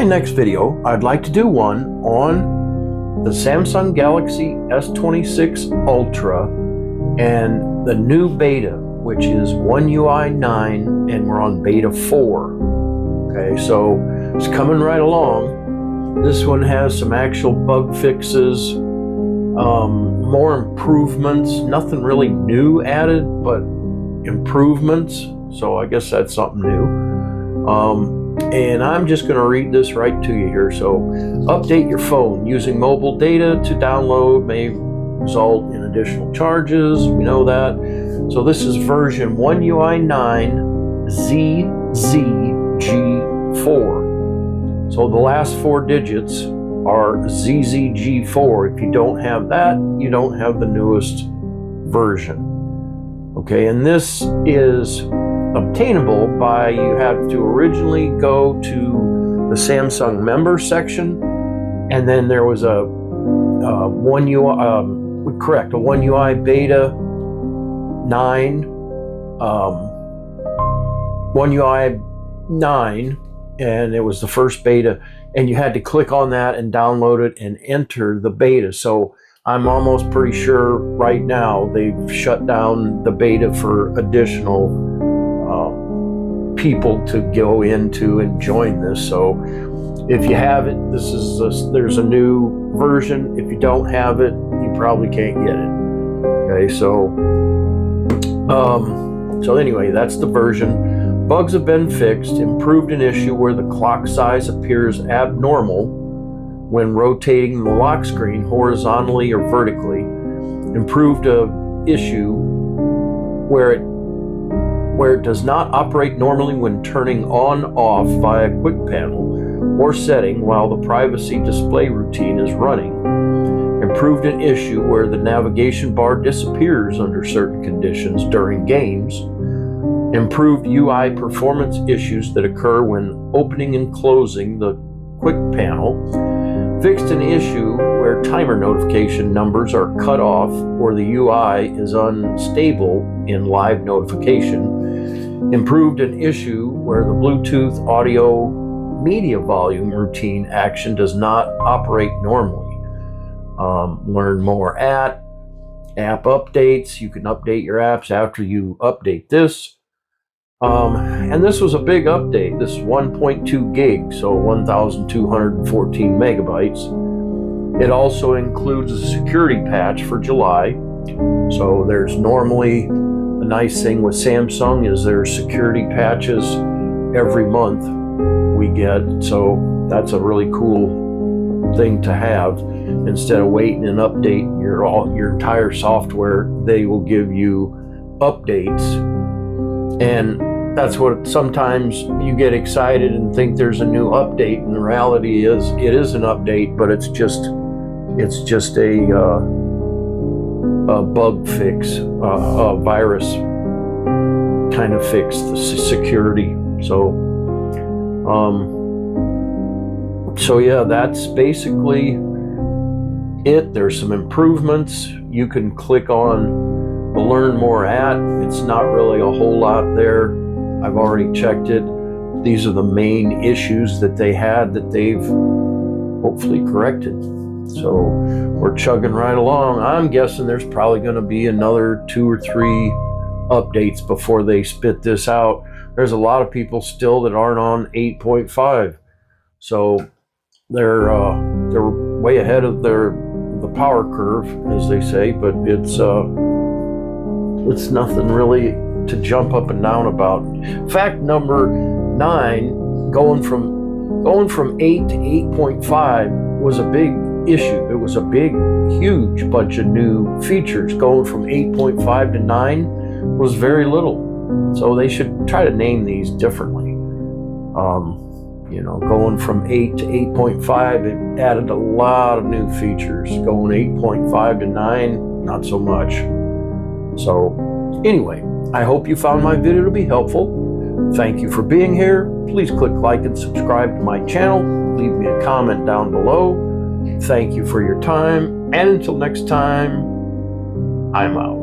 my next video, I'd like to do one on the Samsung Galaxy S26 Ultra and the new beta, which is One UI 9, and we're on beta 4. Okay, so it's coming right along. This one has some actual bug fixes, more improvements, nothing really new added, but improvements. So I guess that's something new. And I'm just going to read this right to you here. So, update your phone using mobile data to download may result in additional charges. We know that. So this is version One UI 9 ZZG4. So the last 4 digits are ZZG4. If you don't have that, you don't have the newest version. Okay, and this is obtainable by, you have to originally go to the Samsung member section, and then there was a One UI beta 9, One UI 9, and it was the first beta, and you had to click on that and download it and enter the beta. So I'm almost pretty sure right now they've shut down the beta for additional people to go into and join this. So if you have it, there's a new version. If you don't have it, you probably can't get it. Okay, so anyway, that's the version. Bugs have been fixed. Improved an issue where the clock size appears abnormal when rotating the lock screen horizontally or vertically. Improved a issue where it does not operate normally when turning on/off via quick panel or setting while the privacy display routine is running. Improved an issue where the navigation bar disappears under certain conditions during games. Improved UI performance issues that occur when opening and closing the quick panel. Fixed an issue where timer notification numbers are cut off or the UI is unstable in live notification. Improved an issue where the Bluetooth audio media volume routine action does not operate normally. Learn more at app updates. You can update your apps after you update this. And this was a big update. This is 1.2 gigs, so 1,214 megabytes. It also includes a security patch for July. So there's normally a nice thing with Samsung is there's security patches every month we get. So that's a really cool thing to have. Instead of waiting and updating your entire software, they will give you updates. And that's what sometimes you get excited and think there's a new update, and the reality is it is an update, but it's just a bug fix, a virus kind of fix, the security. So yeah, that's basically it. There's some improvements. You can click on the learn more at. It's not really a whole lot there. I've already checked it. These are the main issues that they had that they've hopefully corrected. So we're chugging right along. I'm guessing there's probably going to be another 2 or 3 updates before they spit this out. There's a lot of people still that aren't on 8.5. So they're way ahead of the power curve, as they say, but it's nothing really to jump up and down about. Fact number 9, going from 8 to 8.5 was a big issue. It was a big, huge bunch of new features. Going from 8.5 to 9 was very little. So they should try to name these differently. Going from 8 to 8.5, it added a lot of new features. Going 8.5 to 9, not so much. So anyway, I hope you found my video to be helpful. Thank you for being here. Please click like and subscribe to my channel. Leave me a comment down below. Thank you for your time. And until next time, I'm out.